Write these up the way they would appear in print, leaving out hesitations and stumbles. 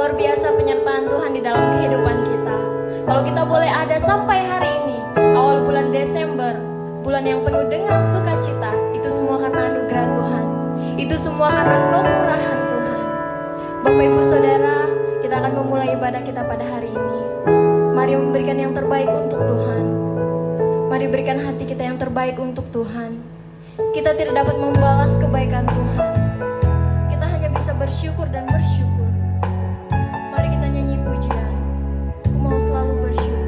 luar biasa penyertaan Tuhan di dalam kehidupan kita. Kalau kita boleh ada sampai hari ini, awal bulan Desember, bulan yang penuh dengan sukacita, itu semua karena anugerah Tuhan. Itu semua karena kemurahan Tuhan. Bapak Ibu Saudara, kita akan memulai ibadah kita pada hari ini. Mari memberikan yang terbaik untuk Tuhan. Mari berikan hati kita yang terbaik untuk Tuhan. Kita tidak dapat membalas kebaikan Tuhan. Kita hanya bisa bersyukur dan bersyukur. Mari kita nyanyi pujian. Aku mau selalu bersyukur.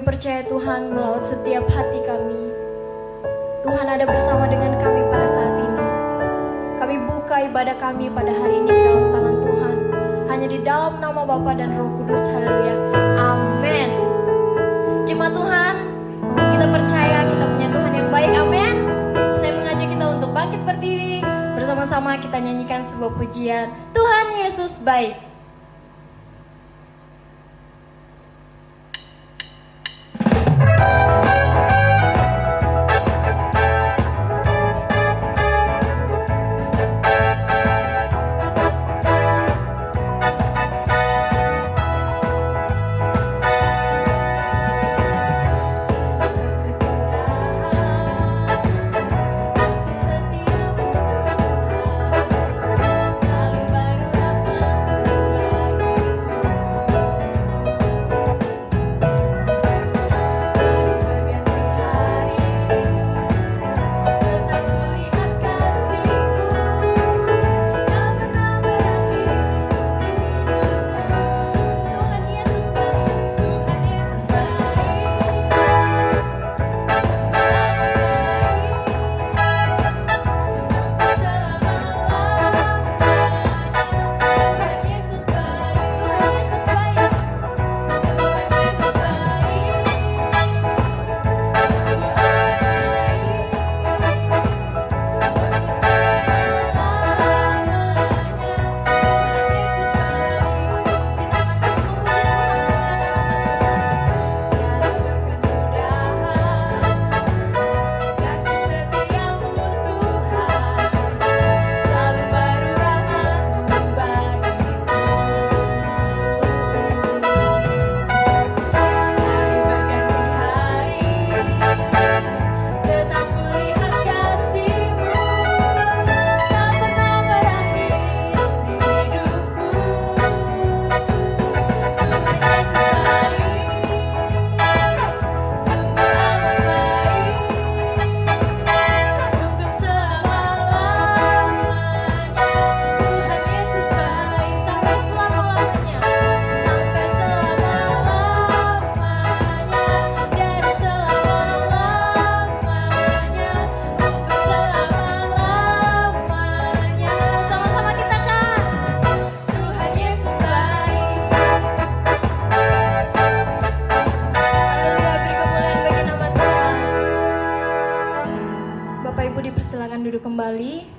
Percaya Tuhan melaut setiap hati kami. Tuhan ada bersama dengan kami pada saat ini. Kami buka ibadah kami pada hari ini di dalam tangan Tuhan. Hanya di dalam nama Bapa dan Roh Kudus. Haleluya. Amin. Jemaat Tuhan, kita percaya kita punya Tuhan yang baik. Amin. Saya mengajak kita untuk bangkit berdiri. Bersama-sama kita nyanyikan sebuah pujian. Tuhan Yesus baik. Selalu baru dapat kembali.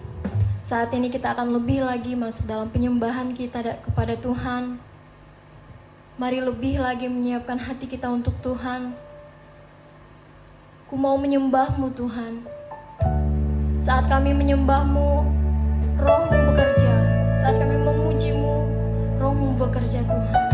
Saat ini kita akan lebih lagi masuk dalam penyembahan kita kepada Tuhan. Mari lebih lagi menyiapkan hati kita untuk Tuhan. Ku mau menyembah-Mu Tuhan. Saat kami menyembah-Mu, Roh-Mu bekerja. Saat kami memuji-Mu, Roh-Mu bekerja Tuhan.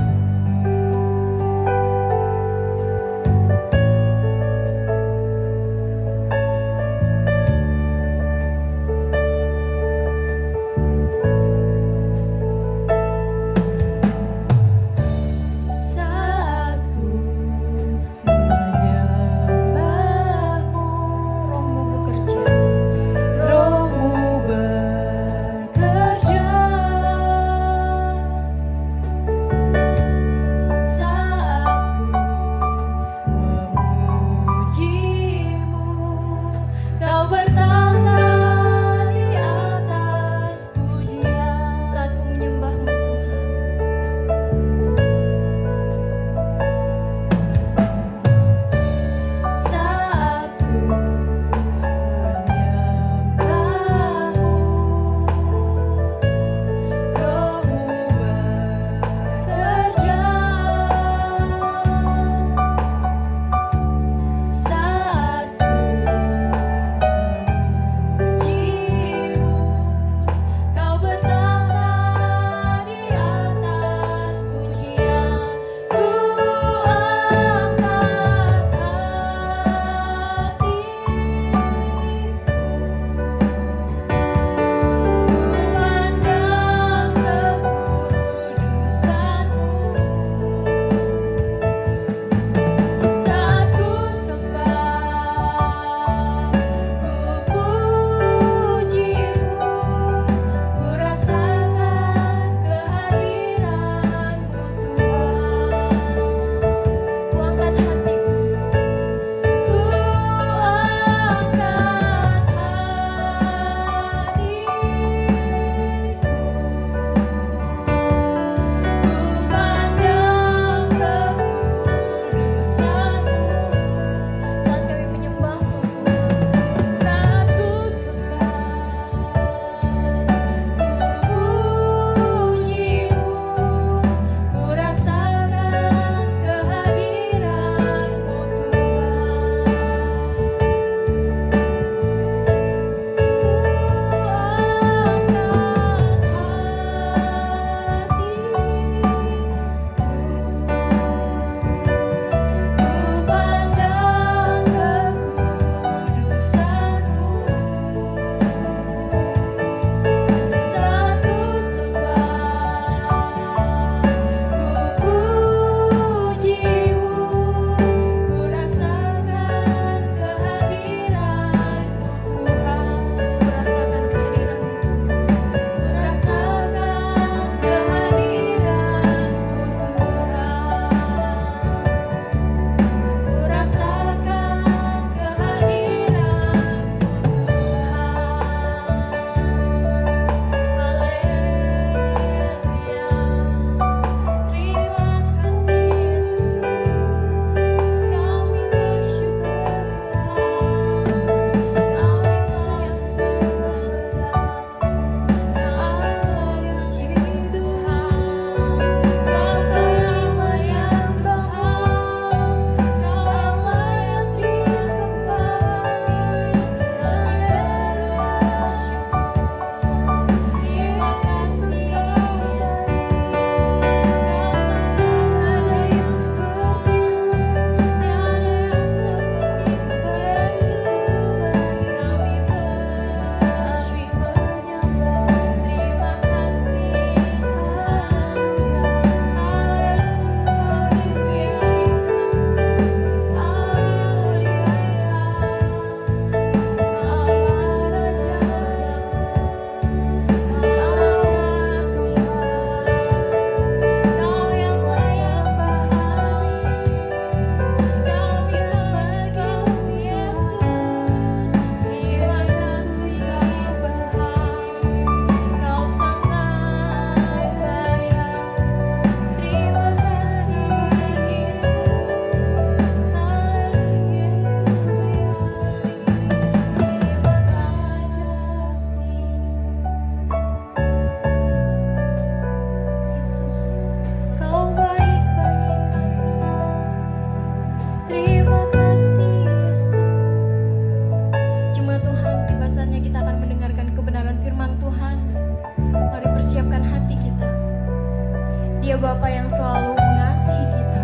Dia Bapa yang selalu mengasihi kita.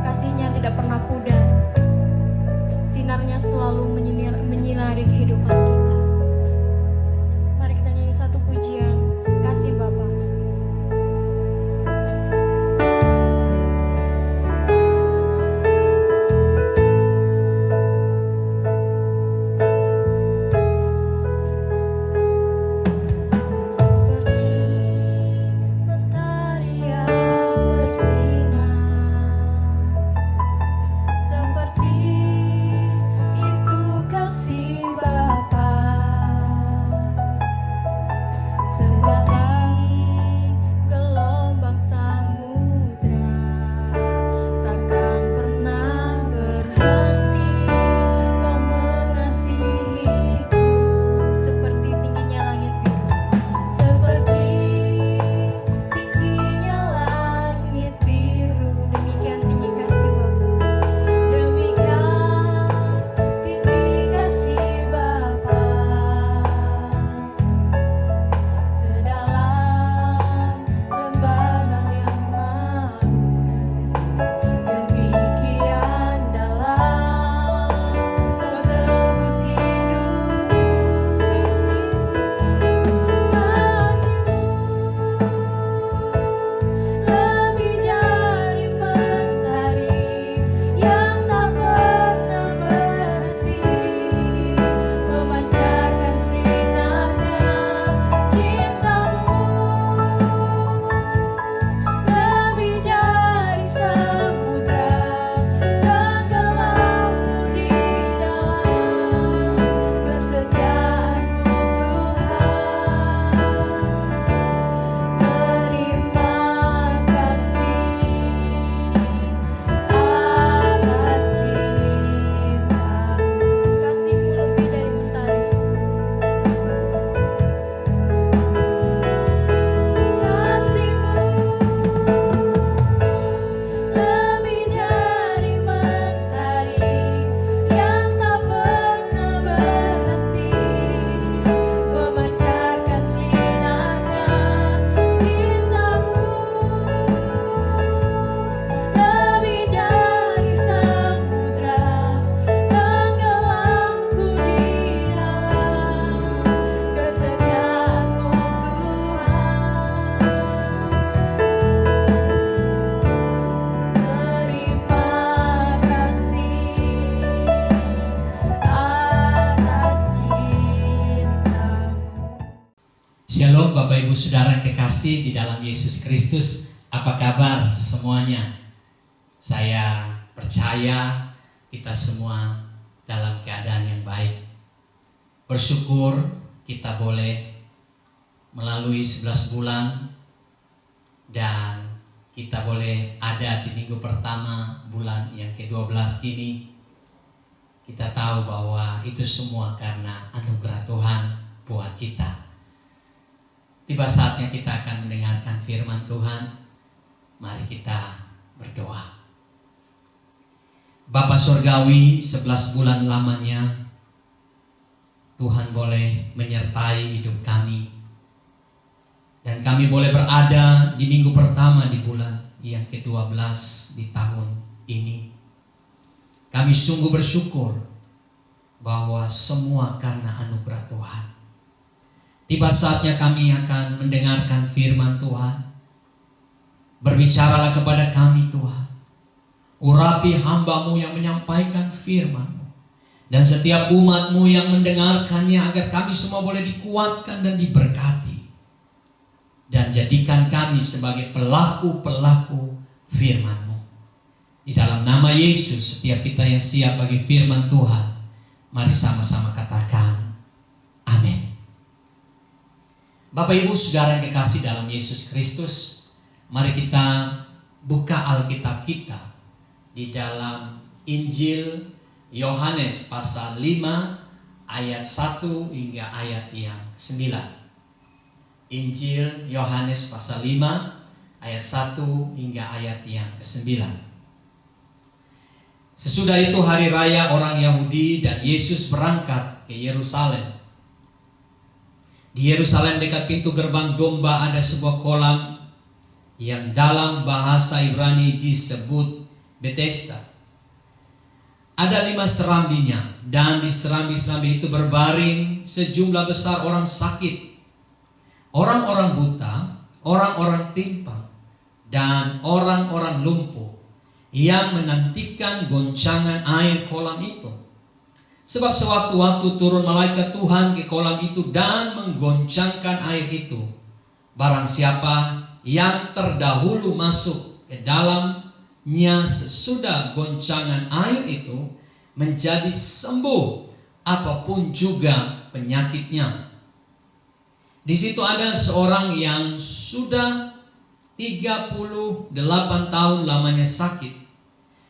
Kasih-Nya tidak pernah pudar. Sinarnya selalu menyinari kehidupan kita. Mari kita nyanyi satu pujian, Kasih Bapa. Shalom Bapak Ibu Saudara kekasih di dalam Yesus Kristus. Apa kabar semuanya? Saya percaya kita semua dalam keadaan yang baik. Bersyukur kita boleh melalui 11 bulan dan kita boleh ada di minggu pertama bulan yang ke-12 ini. Kita tahu bahwa itu semua karena anugerah Tuhan buat kita. Tiba saatnya kita akan mendengarkan firman Tuhan. Mari kita berdoa. Bapa Surgawi, 11 bulan lamanya Tuhan boleh menyertai hidup kami. Dan kami boleh berada di minggu pertama di bulan yang ke-12 di tahun ini. Kami sungguh bersyukur bahwa semua karena anugerah Tuhan. Tiba saatnya kami akan mendengarkan firman Tuhan. Berbicaralah kepada kami Tuhan. Urapi hamba-Mu yang menyampaikan firman-Mu. Dan setiap umat-Mu yang mendengarkannya agar kami semua boleh dikuatkan dan diberkati. Dan jadikan kami sebagai pelaku-pelaku firman-Mu. Di dalam nama Yesus, setiap kita yang siap bagi firman Tuhan, mari sama-sama katakan amin. Bapak Ibu Saudara yang kekasih dalam Yesus Kristus, mari kita buka Alkitab kita di dalam Injil Yohanes pasal 5 ayat 1 hingga ayat yang 9. Injil Yohanes pasal 5 ayat 1 hingga ayat yang ke-9. Sesudah itu hari raya orang Yahudi dan Yesus berangkat ke Yerusalem. Di Yerusalem dekat pintu gerbang domba ada sebuah kolam yang dalam bahasa Ibrani disebut Bethesda. Ada 5 serambinya, dan di serambi-serambi itu berbaring sejumlah besar orang sakit, orang-orang buta, orang-orang timpang, dan orang-orang lumpuh yang menantikan goncangan air kolam itu. Sebab sewaktu-waktu turun malaikat Tuhan ke kolam itu dan menggoncangkan air itu. Barang siapa yang terdahulu masuk ke dalamnya sesudah goncangan air itu menjadi sembuh apapun juga penyakitnya. Di situ ada seorang yang sudah 38 tahun lamanya sakit.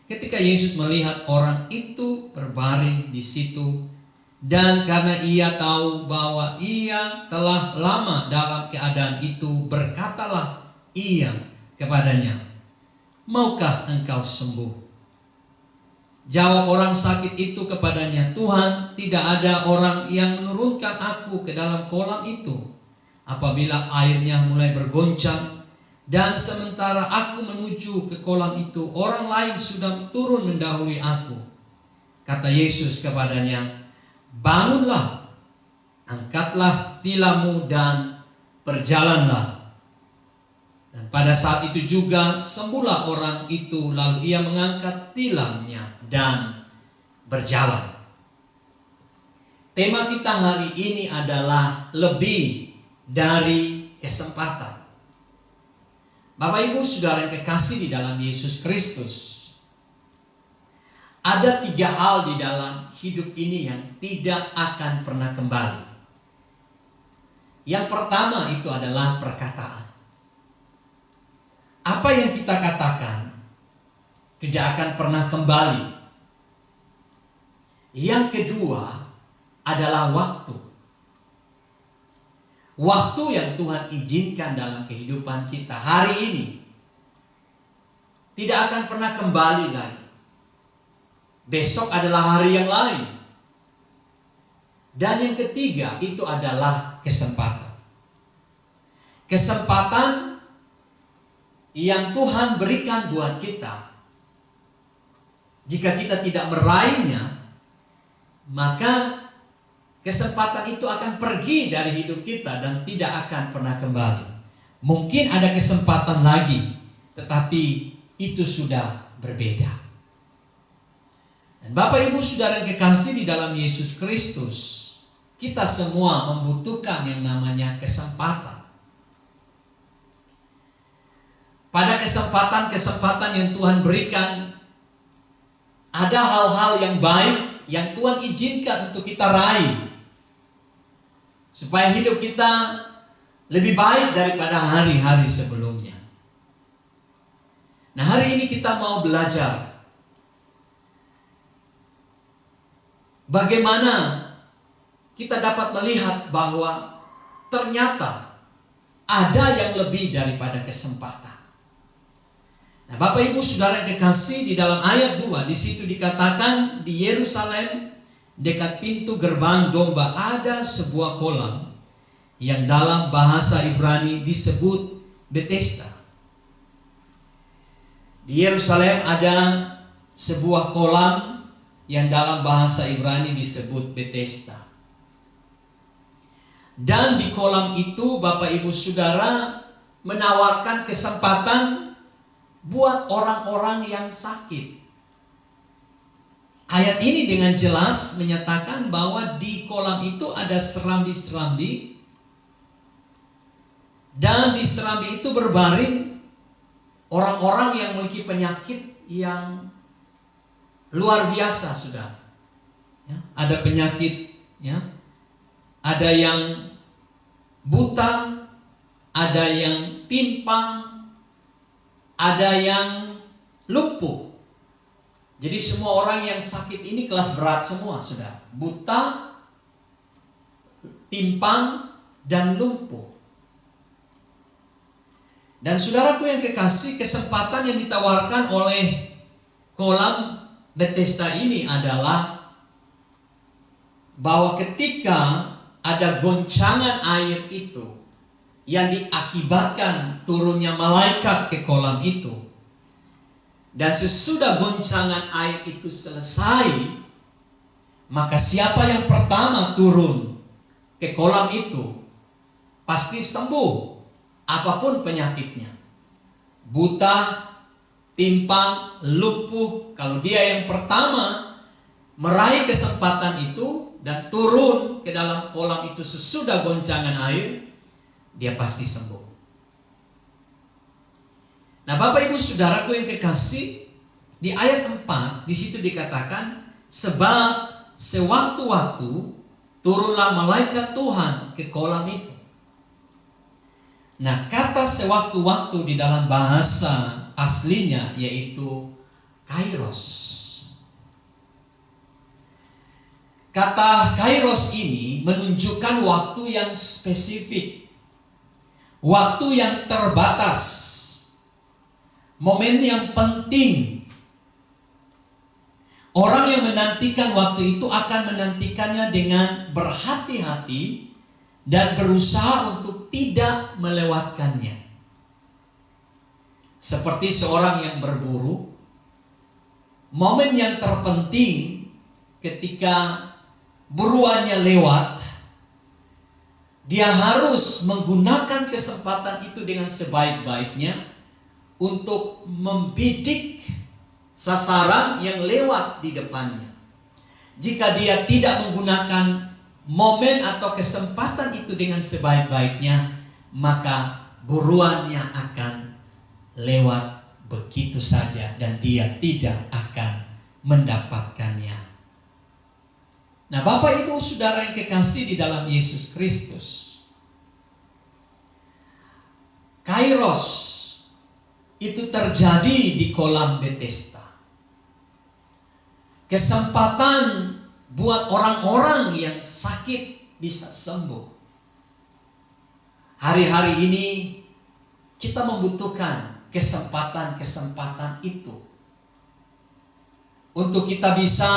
Ketika Yesus melihat orang itu berbaring di situ, dan karena ia tahu bahwa ia telah lama dalam keadaan itu, berkatalah ia kepadanya, "Maukah engkau sembuh?" Jawab orang sakit itu kepadanya, "Tuhan, tidak ada orang yang menurunkan aku ke dalam kolam itu apabila airnya mulai bergoncang. Dan sementara aku menuju ke kolam itu, orang lain sudah turun mendahului aku." Kata Yesus kepadanya, "Bangunlah, angkatlah tilammu dan berjalanlah." Dan pada saat itu juga sembuhlah orang itu, lalu ia mengangkat tilamnya dan berjalan. Tema kita hari ini adalah lebih dari kesempatan. Bapak Ibu Saudara yang kekasih di dalam Yesus Kristus, ada 3 hal di dalam hidup ini yang tidak akan pernah kembali. Yang pertama itu adalah perkataan. Apa yang kita katakan tidak akan pernah kembali. Yang kedua adalah waktu. Waktu yang Tuhan izinkan dalam kehidupan kita hari ini tidak akan pernah kembali lagi. Besok adalah hari yang lain. Dan yang ketiga itu adalah kesempatan. Kesempatan yang Tuhan berikan buat kita. Jika kita tidak meraihnya, maka kesempatan itu akan pergi dari hidup kita dan tidak akan pernah kembali. Mungkin ada kesempatan lagi, tetapi itu sudah berbeda. Dan Bapak Ibu Saudara yang kekasih di dalam Yesus Kristus, kita semua membutuhkan yang namanya kesempatan. Pada kesempatan-kesempatan yang Tuhan berikan, ada hal-hal yang baik yang Tuhan izinkan untuk kita raih, supaya hidup kita lebih baik daripada hari-hari sebelumnya. Nah, hari ini kita mau belajar bagaimana kita dapat melihat bahwa ternyata ada yang lebih daripada kesempatan. Nah, Bapak Ibu Saudara yang kekasih, di dalam ayat 2 di situ dikatakan di Yerusalem dekat pintu gerbang domba ada sebuah kolam yang dalam bahasa Ibrani disebut Bethesda. Di Yerusalem ada sebuah kolam yang dalam bahasa Ibrani disebut Bethesda. Dan di kolam itu Bapak Ibu Saudara menawarkan kesempatan buat orang-orang yang sakit. Ayat ini dengan jelas menyatakan bahwa di kolam itu ada serambi-serambi, dan di serambi itu berbaring orang-orang yang memiliki penyakit yang luar biasa, sudah. Ya, ada penyakit, ya, ada yang buta, ada yang timpang, ada yang lumpuh. Jadi semua orang yang sakit ini kelas berat semua, sudah. Buta, timpang, dan lumpuh. Dan saudaraku yang kekasih, kesempatan yang ditawarkan oleh kolam Bethesda ini adalah bahwa ketika ada goncangan air itu, yang diakibatkan turunnya malaikat ke kolam itu. Dan sesudah goncangan air itu selesai, maka siapa yang pertama turun ke kolam itu pasti sembuh apapun penyakitnya. Buta, timpang, lumpuh, kalau dia yang pertama meraih kesempatan itu dan turun ke dalam kolam itu sesudah goncangan air, dia pasti sembuh. Nah, Bapak Ibu Saudaraku yang kekasih, di ayat 4 di situ dikatakan, sebab sewaktu-waktu turunlah malaikat Tuhan ke kolam itu. Nah, kata sewaktu-waktu di dalam bahasa aslinya yaitu kairos. Kata kairos ini menunjukkan waktu yang spesifik, waktu yang terbatas, momen yang penting. Orang yang menantikan waktu itu akan menantikannya dengan berhati-hati dan berusaha untuk tidak melewatkannya. Seperti seorang yang berburu, momen yang terpenting ketika buruannya lewat, dia harus menggunakan kesempatan itu dengan sebaik-baiknya untuk membidik sasaran yang lewat di depannya. Jika dia tidak menggunakan momen atau kesempatan itu dengan sebaik-baiknya, maka buruannya akan lewat begitu saja dan dia tidak akan mendapatkannya. Nah, Bapak Ibu Saudara yang kekasih di dalam Yesus Kristus, kairos itu terjadi di kolam Bethesda. Kesempatan buat orang-orang yang sakit bisa sembuh. Hari-hari ini kita membutuhkan kesempatan-kesempatan itu untuk kita bisa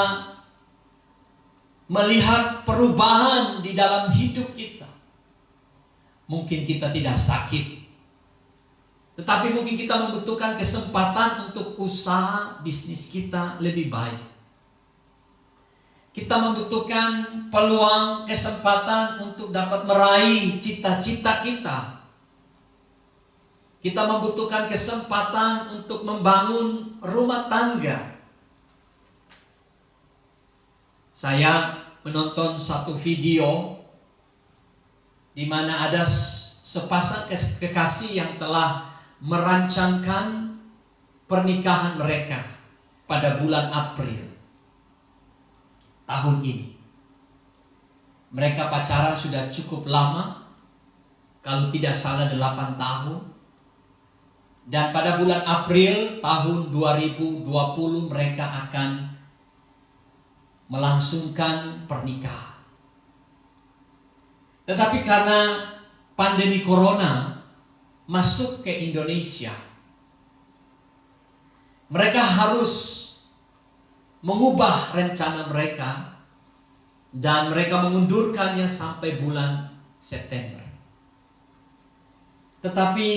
melihat perubahan di dalam hidup kita. Mungkin kita tidak sakit, tetapi mungkin kita membutuhkan kesempatan untuk usaha bisnis kita lebih baik. Kita membutuhkan peluang, kesempatan untuk dapat meraih cita-cita kita. Kita membutuhkan kesempatan untuk membangun rumah tangga. Saya menonton satu video di mana ada sepasang kekasih yang telah merancangkan pernikahan mereka pada bulan April tahun ini. Mereka pacaran sudah cukup lama, kalau tidak salah 8 tahun. Dan pada bulan April tahun 2020 mereka akan melangsungkan pernikahan. Tetapi karena pandemi corona masuk ke Indonesia, mereka harus mengubah rencana mereka dan mereka mengundurkannya sampai bulan September. Tetapi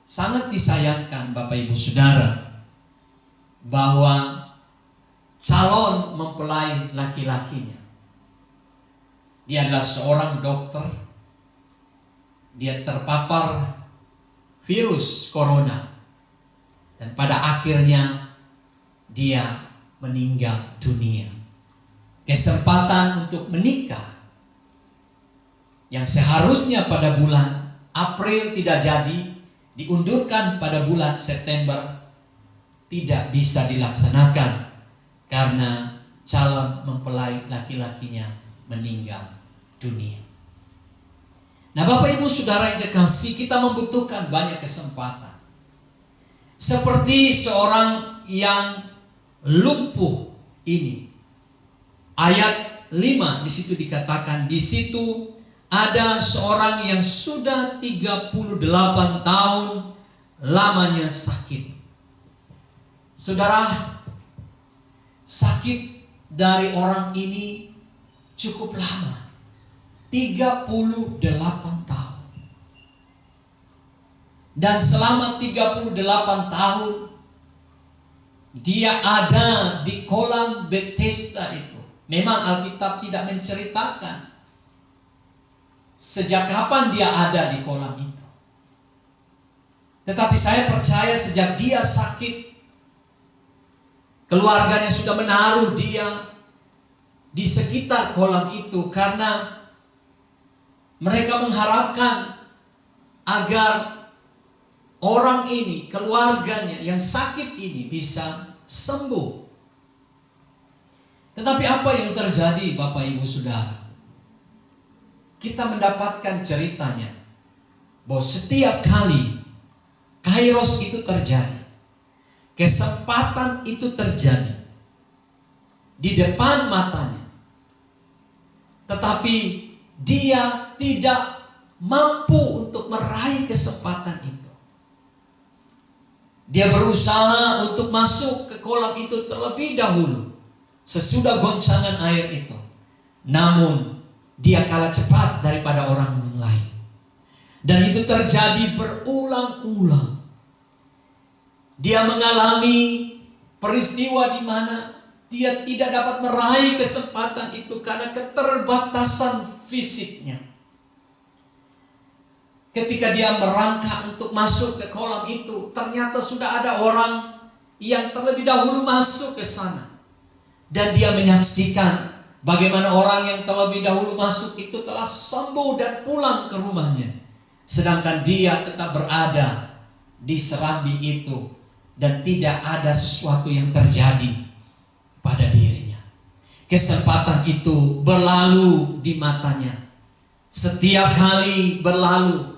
sangat disayangkan Bapak Ibu Saudara bahwa calon mempelai laki-lakinya, dia adalah seorang dokter, dia terpapar virus corona dan pada akhirnya dia meninggal dunia. Kesempatan untuk menikah yang seharusnya pada bulan April tidak jadi, diundurkan pada bulan September, tidak bisa dilaksanakan karena calon mempelai laki-lakinya meninggal dunia. Nah, Bapak Ibu Saudara yang kekasih, kita membutuhkan banyak kesempatan. Seperti seorang yang lumpuh ini. Ayat 5 di situ dikatakan, di situ ada seorang yang sudah 38 tahun lamanya sakit. Saudara, sakit dari orang ini cukup lama, 38 tahun. Dan selama 38 tahun dia ada di kolam Bethesda itu. Memang Alkitab tidak menceritakan sejak kapan dia ada di kolam itu. Tetapi saya percaya sejak dia sakit, keluarganya sudah menaruh dia di sekitar kolam itu karena mereka mengharapkan agar orang ini, keluarganya yang sakit ini bisa sembuh. Tetapi apa yang terjadi, Bapak Ibu Saudara? Kita mendapatkan ceritanya bahwa setiap kali kairos itu terjadi, kesempatan itu terjadi di depan matanya, tetapi dia tidak mampu untuk meraih kesempatan itu. Dia berusaha untuk masuk ke kolam itu terlebih dahulu sesudah goncangan air itu. Namun dia kalah cepat daripada orang yang lain. Dan itu terjadi berulang-ulang. Dia mengalami peristiwa di mana dia tidak dapat meraih kesempatan itu karena keterbatasan fisiknya. Ketika dia merangkak untuk masuk ke kolam itu, ternyata sudah ada orang yang terlebih dahulu masuk ke sana. Dan dia menyaksikan bagaimana orang yang terlebih dahulu masuk itu telah sembuh dan pulang ke rumahnya. Sedangkan dia tetap berada di serambi itu dan tidak ada sesuatu yang terjadi pada dirinya. Kesempatan itu berlalu di matanya. Setiap kali berlalu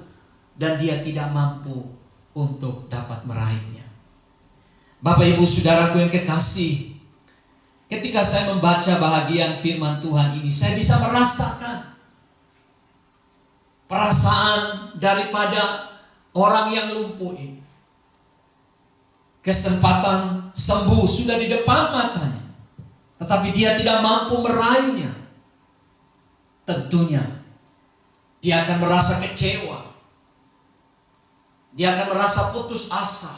dan dia tidak mampu untuk dapat meraihnya. Bapak Ibu Saudaraku yang kekasih, ketika saya membaca bahagian firman Tuhan ini, saya bisa merasakan perasaan daripada orang yang lumpuh ini. Kesempatan sembuh sudah di depan matanya, tetapi dia tidak mampu meraihnya. Tentunya dia akan merasa kecewa. Dia akan merasa putus asa.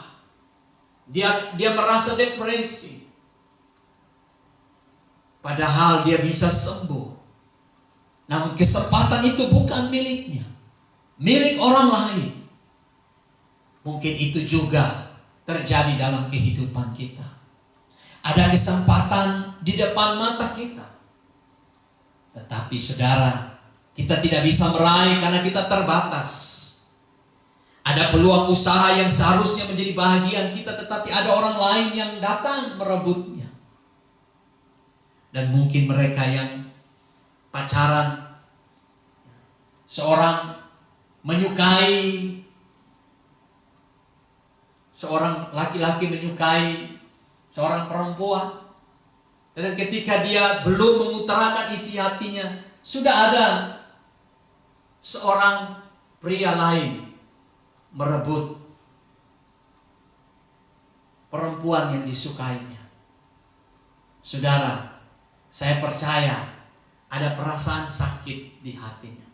Dia merasa depresi. Padahal dia bisa sembuh. Namun kesempatan itu bukan miliknya, milik orang lain. Mungkin itu juga terjadi dalam kehidupan kita. Ada kesempatan di depan mata kita, tetapi saudara, kita tidak bisa meraih karena kita terbatas. Ada peluang usaha yang seharusnya menjadi bahagian kita, tetapi ada orang lain yang datang merebutnya. Dan mungkin mereka yang pacaran, seorang laki-laki menyukai seorang perempuan, dan ketika dia belum mengutarakan isi hatinya, sudah ada seorang pria lain merebut perempuan yang disukainya. Saudara, saya percaya ada perasaan sakit di hatinya.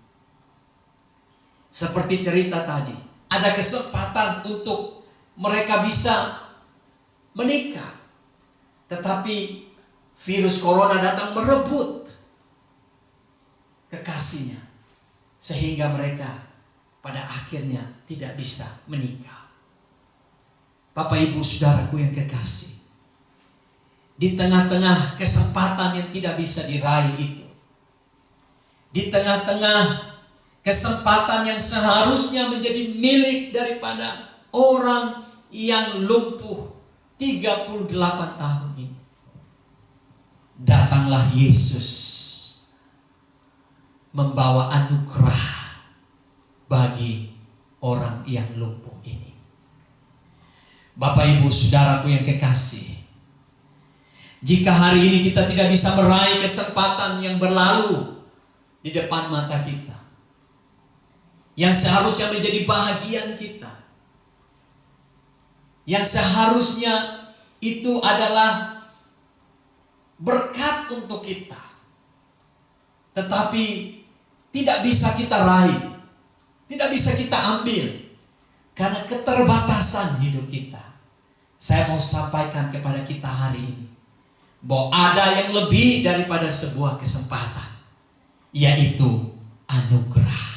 Seperti cerita tadi, ada kesempatan untuk mereka bisa menikah, tetapi virus corona datang merebut kekasihnya, sehingga mereka pada akhirnya tidak bisa menikah. Bapak Ibu Saudaraku yang kekasih, di tengah-tengah kesempatan yang tidak bisa diraih itu, di tengah-tengah kesempatan yang seharusnya menjadi milik daripada orang yang lumpuh 38 tahun ini, datanglah Yesus membawa anugerah bagi orang yang lumpuh ini. Bapak Ibu Saudaraku yang kekasih, jika hari ini kita tidak bisa meraih kesempatan yang berlalu di depan mata kita, yang seharusnya menjadi bahagian kita, yang seharusnya itu adalah berkat untuk kita, tetapi tidak bisa kita raih, tidak bisa kita ambil, karena keterbatasan hidup kita. Saya mau sampaikan kepada kita hari ini bahwa ada yang lebih daripada sebuah kesempatan, yaitu anugerah.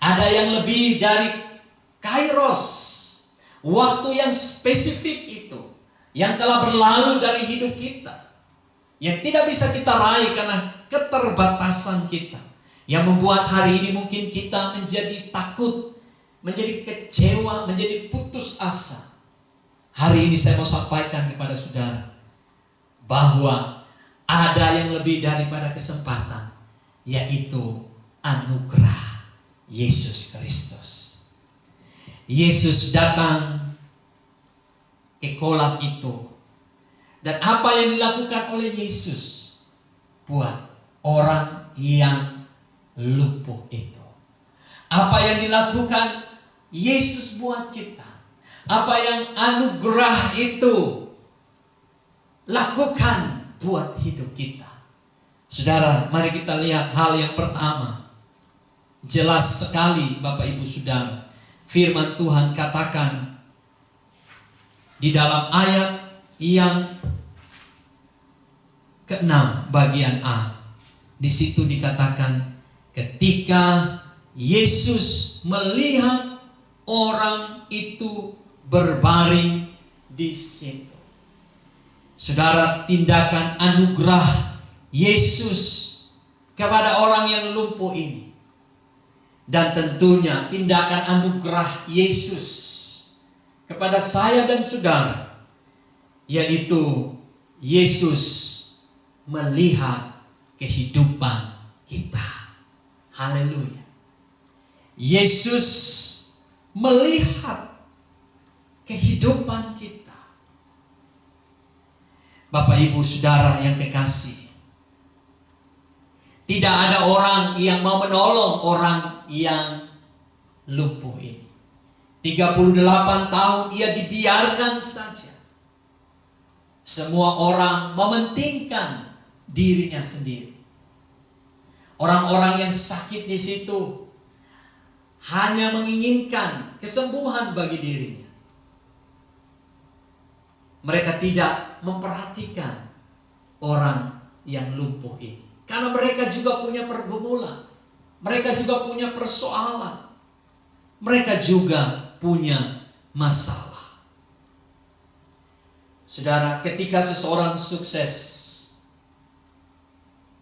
Ada yang lebih dari kairos, waktu yang spesifik itu, yang telah berlalu dari hidup kita, yang tidak bisa kita raih karena keterbatasan kita, yang membuat hari ini mungkin kita menjadi takut, menjadi kecewa, menjadi putus asa. Hari ini saya mau sampaikan kepada saudara bahwa ada yang lebih daripada kesempatan, yaitu anugerah Yesus Kristus. Yesus datang ke kolam itu, dan apa yang dilakukan oleh Yesus buat orang yang lumpuh itu? Apa yang dilakukan Yesus buat kita? Apa yang anugerah itu lakukan buat hidup kita? Saudara, mari kita lihat hal yang pertama. Jelas sekali Bapak Ibu Saudara, firman Tuhan katakan di dalam ayat yang ke-6 bagian A. Di situ dikatakan ketika Yesus melihat orang itu berbaring di situ. Saudara, tindakan anugerah Yesus kepada orang yang lumpuh ini, dan tentunya tindakan anugerah Yesus kepada saya dan saudara, yaitu Yesus melihat kehidupan kita. Haleluya. Yesus melihat kehidupan kita. Bapak Ibu Saudara yang kekasih, tidak ada orang yang mau menolong orang yang lumpuh ini. 38 tahun ia dibiarkan saja. Semua orang mementingkan dirinya sendiri. Orang-orang yang sakit di situ hanya menginginkan kesembuhan bagi dirinya. Mereka tidak memperhatikan orang yang lumpuh ini, karena mereka juga punya pergumulan, mereka juga punya persoalan, mereka juga punya masalah. Saudara, ketika seseorang sukses,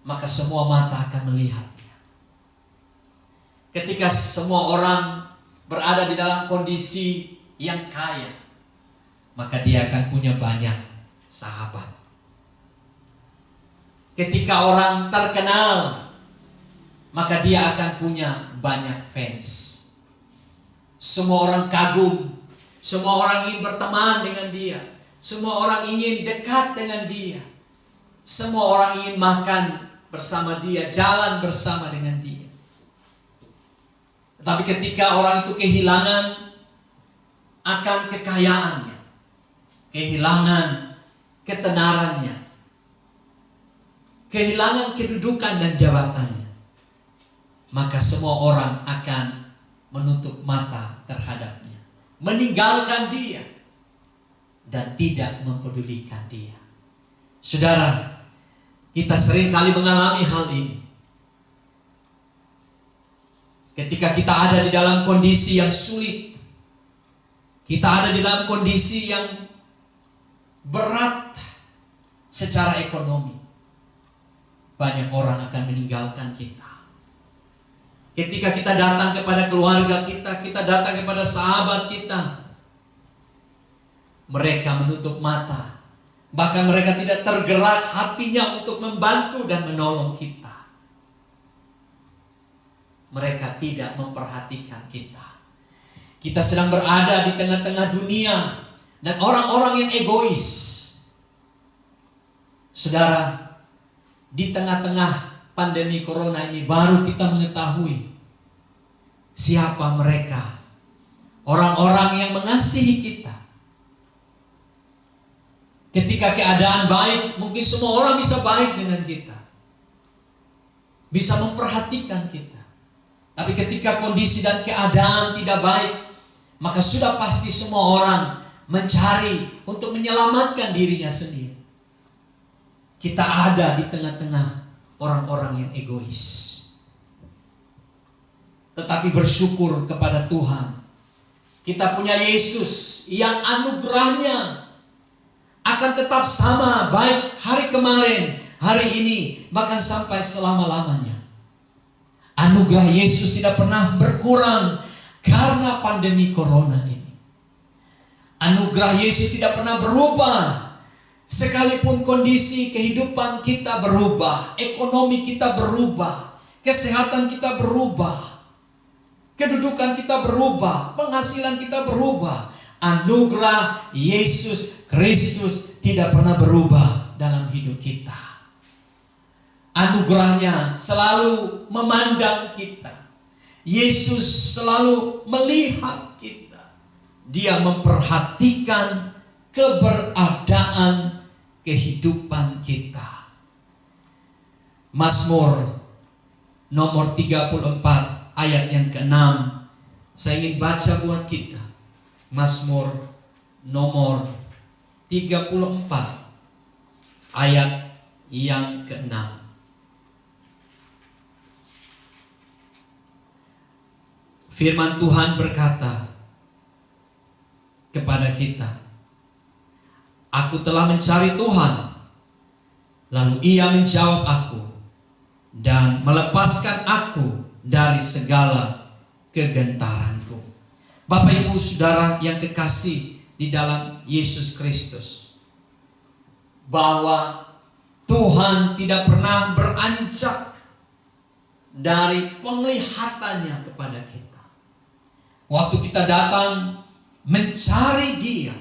maka semua mata akan melihatnya. Ketika semua orang berada di dalam kondisi yang kaya, maka dia akan punya banyak sahabat. Ketika orang terkenal, maka dia akan punya banyak fans. Semua orang kagum, semua orang ingin berteman dengan dia, semua orang ingin dekat dengan dia, semua orang ingin makan bersama dia, jalan bersama dengan dia. Tetapi ketika orang itu kehilangan akan kekayaannya, kehilangan ketenarannya, kehilangan kedudukan dan jabatannya, maka semua orang akan menutup mata terhadapnya, meninggalkan dia, dan tidak mempedulikan dia. Saudara, kita sering kali mengalami hal ini. Ketika kita ada di dalam kondisi yang sulit, kita ada di dalam kondisi yang berat secara ekonomi, banyak orang akan meninggalkan kita. Ketika kita datang kepada keluarga kita, kita datang kepada sahabat kita, mereka menutup mata. Bahkan mereka tidak tergerak hatinya untuk membantu dan menolong kita. Mereka tidak memperhatikan kita. Kita sedang berada di tengah-tengah dunia dan orang-orang yang egois. Saudara, di tengah-tengah pandemi corona ini baru kita mengetahui siapa mereka. Orang-orang yang mengasihi kita. Ketika keadaan baik, mungkin semua orang bisa baik dengan kita, bisa memperhatikan kita. Tapi ketika kondisi dan keadaan tidak baik, maka sudah pasti semua orang mencari untuk menyelamatkan dirinya sendiri. Kita ada di tengah-tengah orang-orang yang egois. Tetapi bersyukur kepada Tuhan, kita punya Yesus yang anugerahnya akan tetap sama, baik hari kemarin, hari ini, bahkan sampai selama-lamanya. Anugerah Yesus tidak pernah berkurang karena pandemi corona ini. Anugerah Yesus tidak pernah berubah sekalipun kondisi kehidupan kita berubah, ekonomi kita berubah, kesehatan kita berubah, kedudukan kita berubah, penghasilan kita berubah. Anugerah Yesus Kristus tidak pernah berubah dalam hidup kita. Anugerahnya selalu memandang kita. Yesus selalu melihat kita. Dia memperhatikan keberadaan kehidupan kita. Mazmur nomor 34 ayat yang ke-6. Saya ingin baca buat kita. Mazmur nomor 34 ayat yang ke-6. Firman Tuhan berkata kepada kita, "Aku telah mencari Tuhan, lalu Ia menjawab aku dan melepaskan aku dari segala kegentaranku." Bapak Ibu Saudara yang kekasih di dalam Yesus Kristus, bahwa Tuhan tidak pernah beranjak dari penglihatannya kepada kita. Waktu kita datang mencari Dia,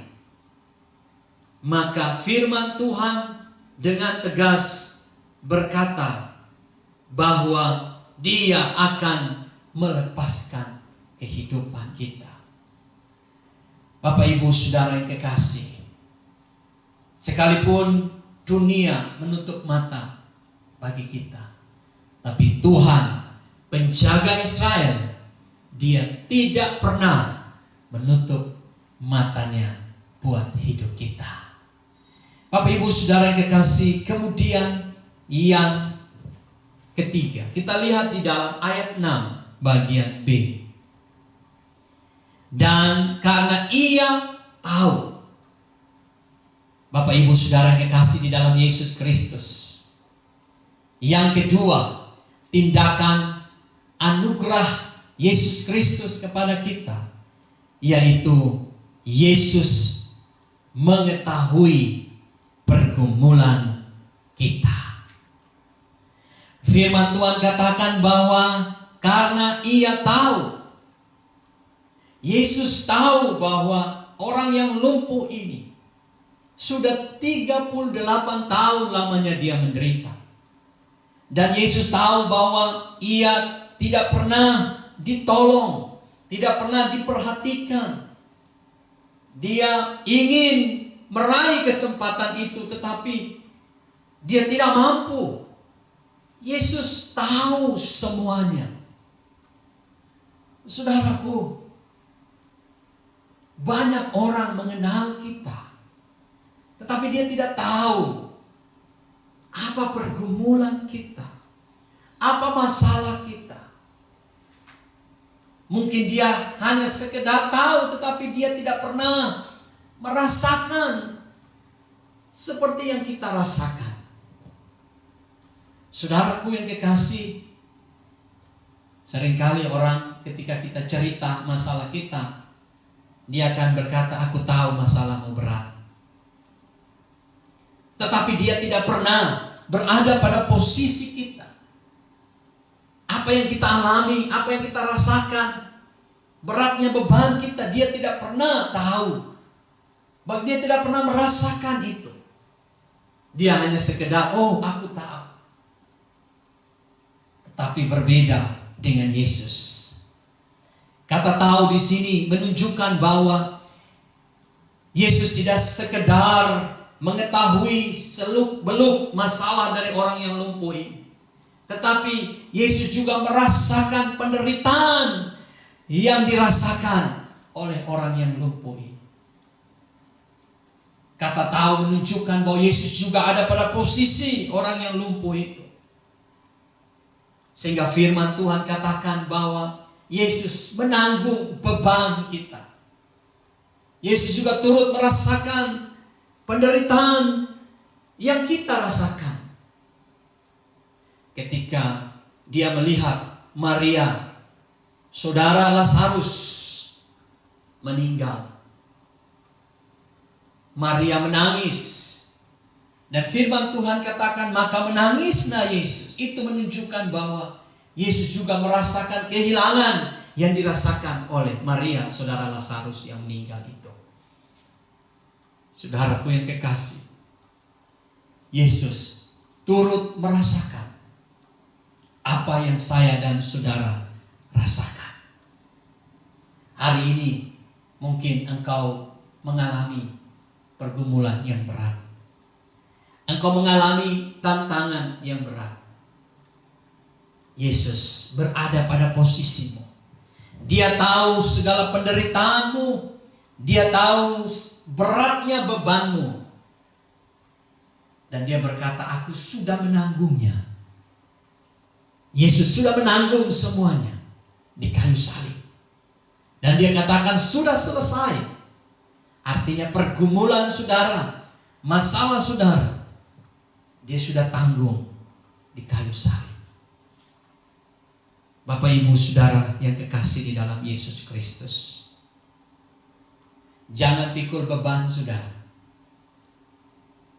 maka firman Tuhan dengan tegas berkata bahwa Dia akan melepaskan kehidupan kita. Bapak Ibu Saudara yang kekasih, sekalipun dunia menutup mata bagi kita, tapi Tuhan penjaga Israel, Dia tidak pernah menutup matanya buat hidup kita. Bapak Ibu Saudara yang kekasih, kemudian yang ketiga, kita lihat di dalam ayat 6 bagian B. Dan karena Ia tahu, Bapak Ibu Saudara yang kekasih di dalam Yesus Kristus. Yang kedua, tindakan anugerah Yesus Kristus kepada kita, yaitu Yesus mengetahui pergumulan kita. Firman Tuhan katakan bahwa karena Ia tahu, Yesus tahu bahwa orang yang lumpuh ini sudah 38 tahun lamanya dia menderita. Dan Yesus tahu bahwa ia tidak pernah ditolong, tidak pernah diperhatikan. Dia ingin meraih kesempatan itu, tetapi dia tidak mampu. Yesus tahu semuanya. Saudaraku, banyak orang mengenal kita, tetapi dia tidak tahu apa pergumulan kita, apa masalah kita. Mungkin dia hanya sekedar tahu, tetapi dia tidak pernah merasakan seperti yang kita rasakan. Saudaraku yang kekasih, seringkali orang ketika kita cerita masalah kita, dia akan berkata, "Aku tahu masalahmu berat." Tetapi dia tidak pernah berada pada posisi kita. Apa yang kita alami, apa yang kita rasakan, beratnya beban kita, dia tidak pernah tahu. Dia tidak pernah merasakan itu. Dia hanya sekedar, "Oh, aku tahu." Tetapi berbeda dengan Yesus. Kata tahu di sini menunjukkan bahwa Yesus tidak sekedar mengetahui seluk-beluk masalah dari orang yang lumpuh ini, tetapi Yesus juga merasakan penderitaan yang dirasakan oleh orang yang lumpuh ini. Kata tahu menunjukkan bahwa Yesus juga ada pada posisi orang yang lumpuh itu. Sehingga firman Tuhan katakan bahwa Yesus menanggung beban kita. Yesus juga turut merasakan penderitaan yang kita rasakan. Ketika dia melihat Maria, saudara Lazarus, meninggal. Maria menangis. Dan firman Tuhan katakan, maka menangislah Yesus. Itu menunjukkan bahwa Yesus juga merasakan kehilangan yang dirasakan oleh Maria, saudara Lazarus yang meninggal itu. Saudaraku yang kekasih, Yesus turut merasakan apa yang saya dan saudara rasakan. Hari ini mungkin engkau mengalami pergumulan yang berat. Engkau mengalami tantangan yang berat. Yesus berada pada posisimu. Dia tahu segala penderitaanmu. Dia tahu beratnya bebanmu. Dan dia berkata, aku sudah menanggungnya. Yesus sudah menanggung semuanya di kayu salib. Dan dia katakan sudah selesai. Artinya pergumulan saudara, masalah saudara, dia sudah tanggung di kayu salib. Bapak ibu saudara yang kekasih di dalam Yesus Kristus, jangan pikul beban saudara.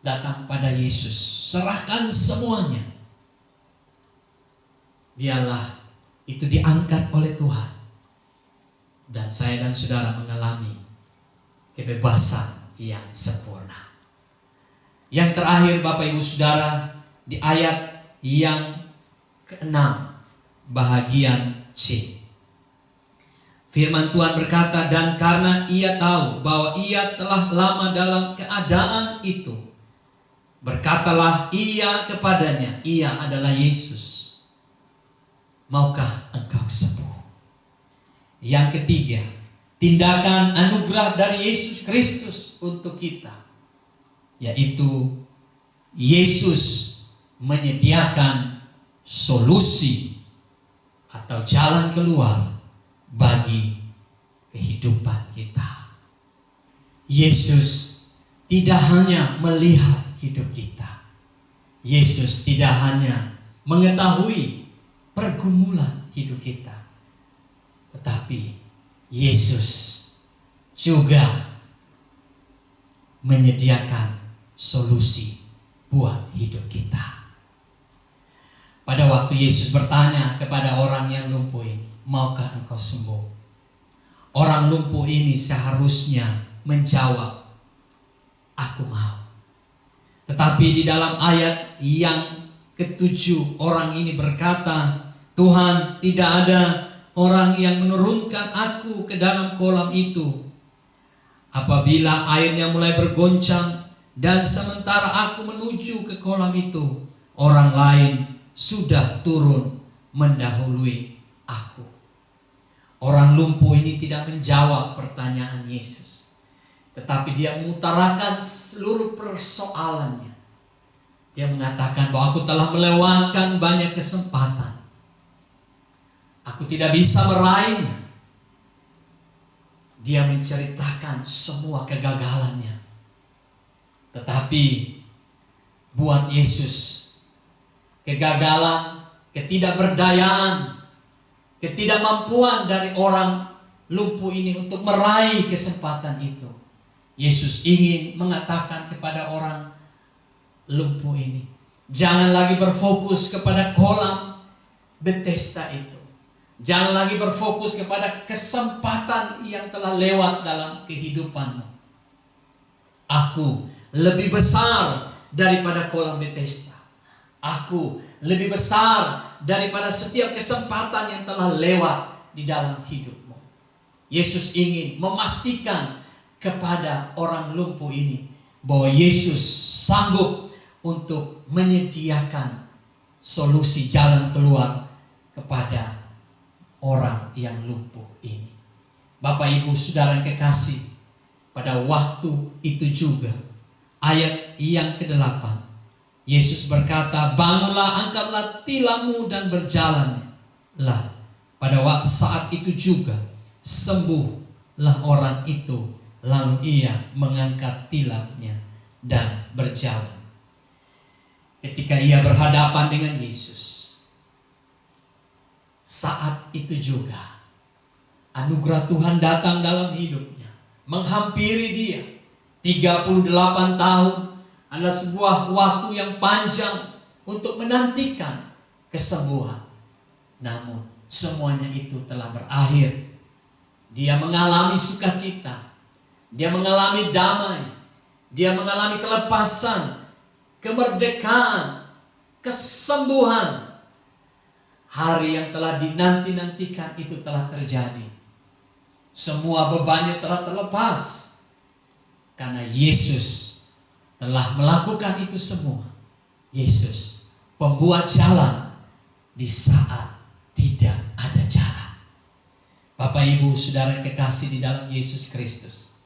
Datang pada Yesus, serahkan semuanya. Biarlah itu diangkat oleh Tuhan. Dan saya dan saudara mengalami kebebasan yang sempurna. Yang terakhir Bapak ibu saudara, di ayat yang ke-6, bahagian C. Firman Tuhan berkata, dan karena ia tahu bahwa ia telah lama dalam keadaan itu, berkatalah ia kepadanya, ia adalah Yesus, maukah engkau sembuh? Yang ketiga, tindakan anugerah dari Yesus Kristus untuk kita, yaitu Yesus menyediakan solusi atau jalan keluar bagi kehidupan kita. Yesus tidak hanya melihat hidup kita. Yesus tidak hanya mengetahui pergumulan hidup kita, tetapi Yesus juga menyediakan solusi buat hidup kita. Pada waktu Yesus bertanya kepada orang yang lumpuh ini, maukah engkau sembuh? Orang lumpuh ini seharusnya menjawab, aku mau. Tetapi di dalam ayat yang ke-7, orang ini berkata, Tuhan, tidak ada orang yang menurunkan aku ke dalam kolam itu. Apabila airnya mulai bergoncang dan sementara aku menuju ke kolam itu, orang lain sudah turun mendahului aku. Orang lumpuh ini tidak menjawab pertanyaan Yesus, tetapi dia mengutarakan seluruh persoalannya. Dia mengatakan bahwa aku telah melewatkan banyak kesempatan, aku tidak bisa meraihnya. Dia menceritakan semua kegagalannya. Tetapi buat Yesus, kegagalan, ketidakberdayaan, ketidakmampuan dari orang lumpuh ini untuk meraih kesempatan itu, Yesus ingin mengatakan kepada orang lumpuh ini, jangan lagi berfokus kepada kolam Bethesda itu. Jangan lagi berfokus kepada kesempatan yang telah lewat dalam kehidupanmu. Aku lebih besar daripada kolam Bethesda. Aku lebih besar daripada setiap kesempatan yang telah lewat di dalam hidupmu. Yesus ingin memastikan kepada orang lumpuh ini bahwa Yesus sanggup untuk menyediakan solusi jalan keluar kepada orang yang lumpuh ini. Bapak Ibu Saudara yang kekasih, pada waktu itu juga, ayat yang ke-8, Yesus berkata, bangunlah, angkatlah tilammu dan berjalanlah. Pada saat itu juga sembuhlah orang itu, lalu ia mengangkat tilamnya dan berjalan. Ketika ia berhadapan dengan Yesus, saat itu juga anugerah Tuhan datang dalam hidupnya, menghampiri dia. 38 tahun adalah sebuah waktu yang panjang untuk menantikan kesembuhan. Namun semuanya itu telah berakhir. Dia mengalami sukacita, dia mengalami damai, dia mengalami kelepasan, kemerdekaan, kesembuhan. Hari yang telah dinanti-nantikan itu telah terjadi. Semua bebannya telah terlepas, karena Yesus telah melakukan itu semua. Yesus pembuat jalan di saat tidak ada jalan. Bapak Ibu Saudara yang kekasih di dalam Yesus Kristus,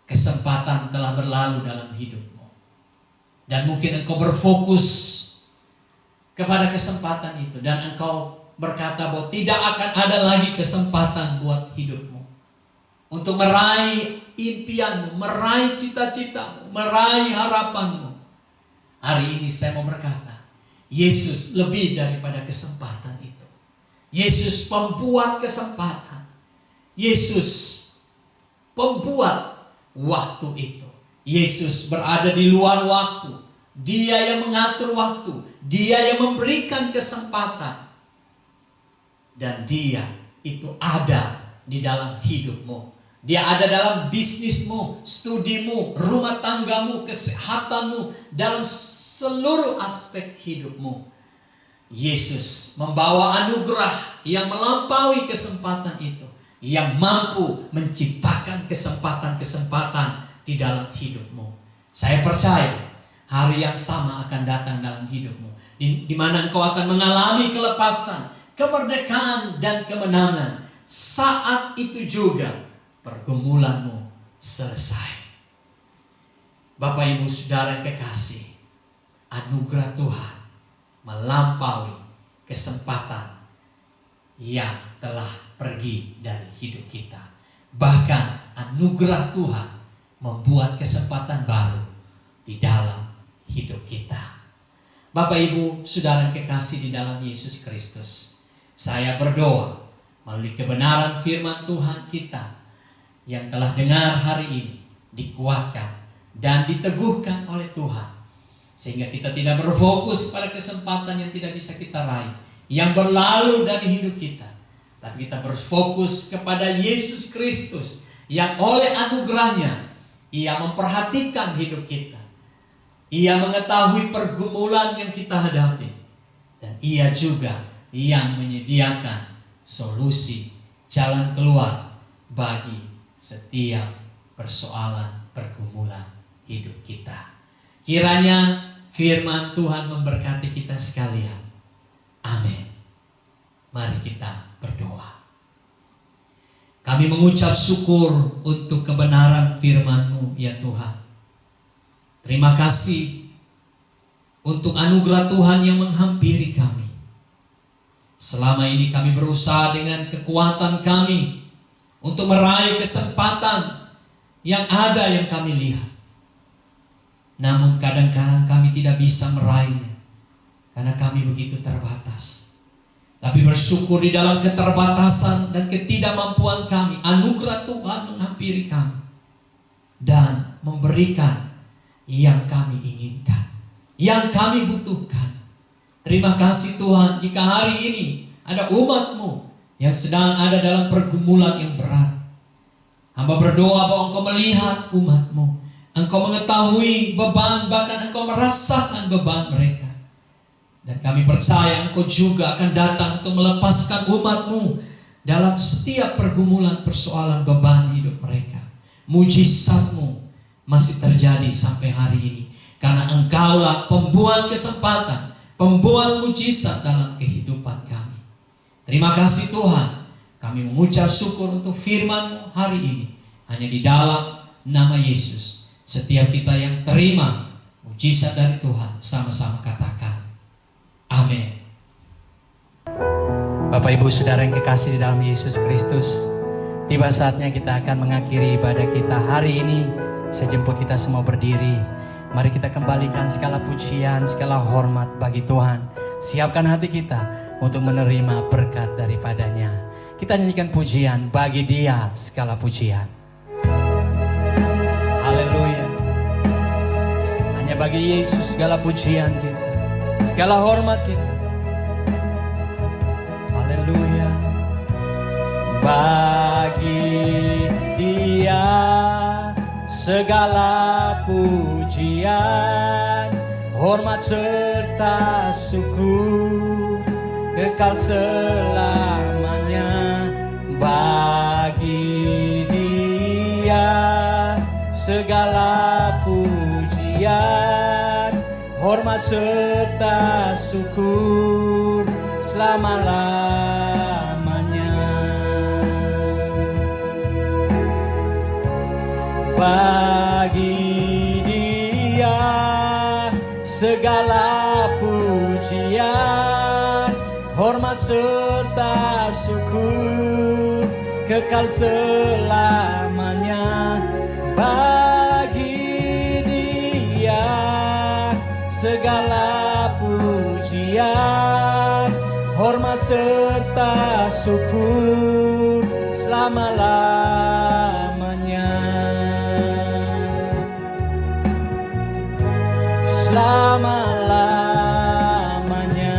kesempatan telah berlalu dalam hidupmu, dan mungkin engkau berfokus kepada kesempatan itu, dan engkau berkata bahwa tidak akan ada lagi kesempatan buat hidupmu untuk meraih impianmu, meraih cita-citamu, meraih harapanmu. Hari ini saya mau berkata, Yesus lebih daripada kesempatan itu. Yesus pembuat kesempatan. Yesus pembuat waktu itu. Yesus berada di luar waktu. Dia yang mengatur waktu. Dia yang memberikan kesempatan. Dan dia itu ada di dalam hidupmu. Dia ada dalam bisnismu, studimu, rumah tanggamu, kesehatanmu, dalam seluruh aspek hidupmu. Yesus membawa anugerah yang melampaui kesempatan itu, yang mampu menciptakan kesempatan-kesempatan di dalam hidupmu. Saya percaya hari yang sama akan datang dalam hidupmu, di mana engkau akan mengalami kelepasan, kemerdekaan, dan kemenangan. Saat itu juga pergumulanmu selesai. Bapak Ibu Saudara yang kekasih, anugerah Tuhan melampaui kesempatan yang telah pergi dari hidup kita. Bahkan anugerah Tuhan membuat kesempatan baru di dalam hidup kita. Bapak Ibu Saudara yang kekasih di dalam Yesus Kristus, saya berdoa melalui kebenaran firman Tuhan kita yang telah dengar hari ini dikuatkan dan diteguhkan oleh Tuhan, sehingga kita tidak berfokus pada kesempatan yang tidak bisa kita raih, yang berlalu dari hidup kita, tapi kita berfokus kepada Yesus Kristus yang oleh anugerahnya Ia memperhatikan hidup kita. Ia mengetahui pergumulan yang kita hadapi, dan Ia juga yang menyediakan solusi, jalan keluar bagi setiap persoalan pergumulan hidup kita. Kiranya firman Tuhan memberkati kita sekalian. Amin. Mari kita berdoa. Kami mengucap syukur untuk kebenaran firman-Mu ya Tuhan. Terima kasih untuk anugerah Tuhan yang menghampiri kami. Selama ini kami berusaha dengan kekuatan kami untuk meraih kesempatan yang ada yang kami lihat. Namun kadang-kadang kami tidak bisa meraihnya karena kami begitu terbatas. Tapi bersyukur di dalam keterbatasan dan ketidakmampuan kami, anugerah Tuhan menghampiri kami dan memberikan yang kami inginkan, yang kami butuhkan. Terima kasih Tuhan, jika hari ini ada umat-Mu yang sedang ada dalam pergumulan yang berat. Hamba berdoa bahwa Engkau melihat umat-Mu, Engkau mengetahui beban, bahkan Engkau merasakan beban mereka. Dan kami percaya Engkau juga akan datang untuk melepaskan umat-Mu dalam setiap pergumulan persoalan beban hidup mereka. Mujizat-Mu masih terjadi sampai hari ini, karena Engkaulah pembuat kesempatan, pembuat mujizat dalam kehidupan kami. Terima kasih Tuhan, Kami mengucap syukur untuk firman-Mu hari ini. Hanya di dalam nama Yesus, setiap kita yang terima mujizat dari Tuhan, sama-sama katakan amin. Bapak Ibu Saudara yang kekasih di dalam Yesus Kristus, tiba saatnya kita akan mengakhiri ibadah kita hari ini. Saya jemput kita semua berdiri. Mari kita kembalikan segala pujian, segala hormat bagi Tuhan. Siapkan hati kita untuk menerima berkat daripadanya. Kita nyanyikan pujian, bagi Dia segala pujian. Haleluya. Hanya bagi Yesus segala pujian kita, segala hormat kita. Haleluya. Bagi Dia segala pujian, hormat serta syukur kekal selamanya. Bagi Dia segala pujian, hormat serta syukur selama-lamanya. Bagi Dia segala pujian, hormat serta syukur kekal selamanya. Bagi Dia segala pujian, hormat serta syukur selama-lamanya. Selama-lamanya.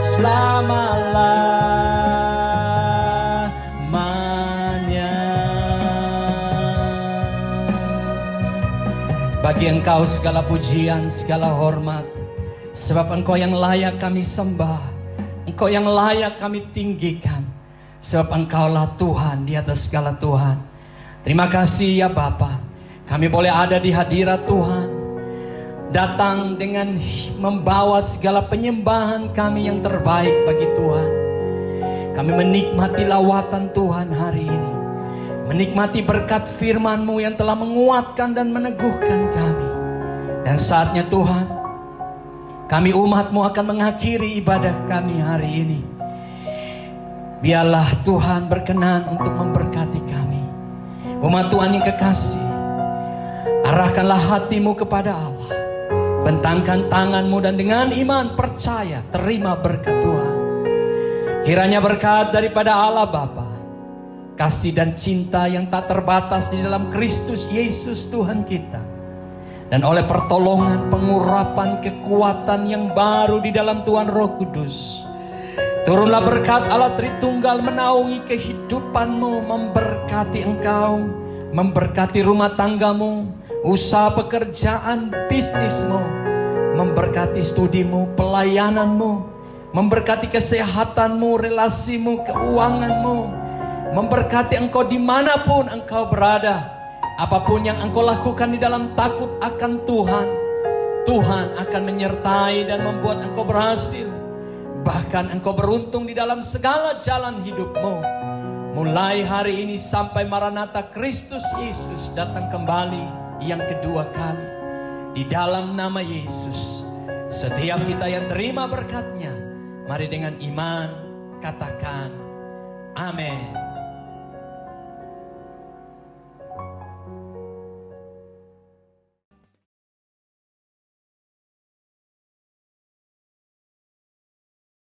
Selama-lamanya. Bagi Engkau segala pujian, segala hormat, sebab Engkau yang layak kami sembah, Engkau yang layak kami tinggikan, sebab Engkaulah Tuhan di atas segala Tuhan. Terima kasih ya Bapa, kami boleh ada di hadirat Tuhan, datang dengan membawa segala penyembahan kami yang terbaik bagi Tuhan. Kami menikmati lawatan Tuhan hari ini, menikmati berkat firman-Mu yang telah menguatkan dan meneguhkan kami. Dan saatnya Tuhan, kami umat-Mu akan mengakhiri ibadah kami hari ini. Biarlah Tuhan berkenan untuk memberkati kami. Umat Tuhan yang kekasih, arahkanlah hatimu kepada Allah, bentangkan tanganmu dan dengan iman percaya terima berkat Tuhan. Kiranya berkat daripada Allah Bapa, kasih dan cinta yang tak terbatas di dalam Kristus Yesus Tuhan kita, dan oleh pertolongan pengurapan kekuatan yang baru di dalam Tuhan Roh Kudus, turunlah berkat Allah Tritunggal menaungi kehidupanmu, memberkati engkau, memberkati rumah tanggamu, usaha pekerjaan, bisnismu, memberkati studimu, pelayananmu, memberkati kesehatanmu, relasimu, keuanganmu, memberkati engkau dimanapun engkau berada. Apapun yang engkau lakukan di dalam takut akan Tuhan, Tuhan akan menyertai dan membuat engkau berhasil. Bahkan engkau beruntung di dalam segala jalan hidupmu. Mulai hari ini sampai Maranatha Kristus Yesus datang kembali yang kedua kali. Di dalam nama Yesus, setiap kita yang terima berkat-Nya, mari dengan iman katakan amin.